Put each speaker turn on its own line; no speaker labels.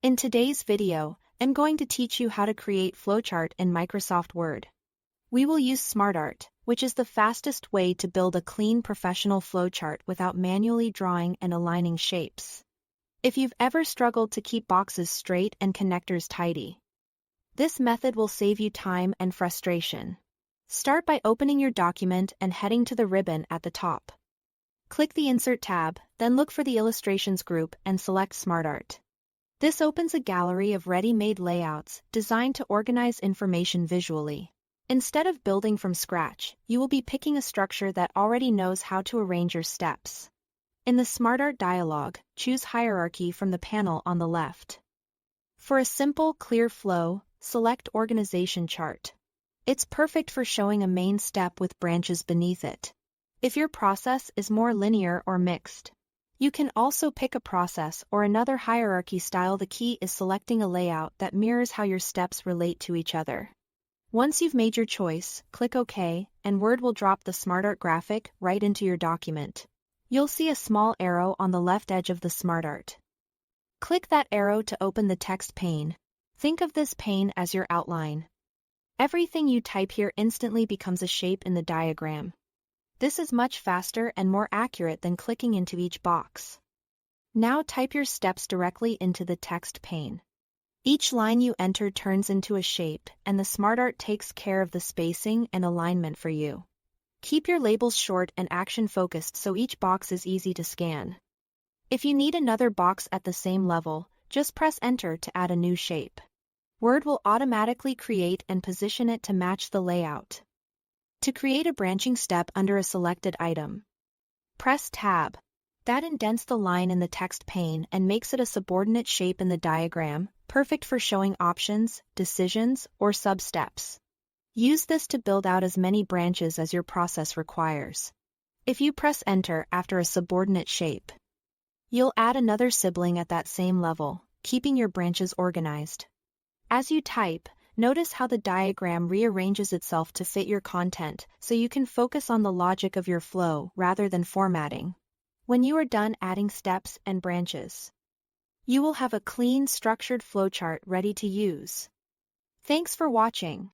In today's video, I'm going to teach you how to create flowchart in Microsoft Word. We will use SmartArt, which is the fastest way to build a clean professional flowchart without manually drawing and aligning shapes. If you've ever struggled to keep boxes straight and connectors tidy, this method will save you time and frustration. Start by opening your document and heading to the ribbon at the top. Click the Insert tab, then look for the Illustrations group and select SmartArt. This opens a gallery of ready-made layouts designed to organize information visually. Instead of building from scratch, you will be picking a structure that already knows how to arrange your steps. In the SmartArt dialog, choose Hierarchy from the panel on the left. For a simple, clear flow, select Organization Chart. It's perfect for showing a main step with branches beneath it. If your process is more linear or mixed, you can also pick a process or another hierarchy style. The key is selecting a layout that mirrors how your steps relate to each other. Once you've made your choice, click OK, and Word will drop the SmartArt graphic right into your document. You'll see a small arrow on the left edge of the SmartArt. Click that arrow to open the text pane. Think of this pane as your outline. Everything you type here instantly becomes a shape in the diagram. This is much faster and more accurate than clicking into each box. Now type your steps directly into the text pane. Each line you enter turns into a shape, and the SmartArt takes care of the spacing and alignment for you. Keep your labels short and action-focused so each box is easy to scan. If you need another box at the same level, just press Enter to add a new shape. Word will automatically create and position it to match the layout. To create a branching step under a selected item, press Tab. That indents the line in the text pane and makes it a subordinate shape in the diagram, perfect for showing options, decisions, or sub-steps. Use this to build out as many branches as your process requires. If you press Enter after a subordinate shape, you'll add another sibling at that same level, keeping your branches organized. As you type, notice how the diagram rearranges itself to fit your content, so you can focus on the logic of your flow rather than formatting. When you are done adding steps and branches, you will have a clean, structured flowchart ready to use. Thanks for watching.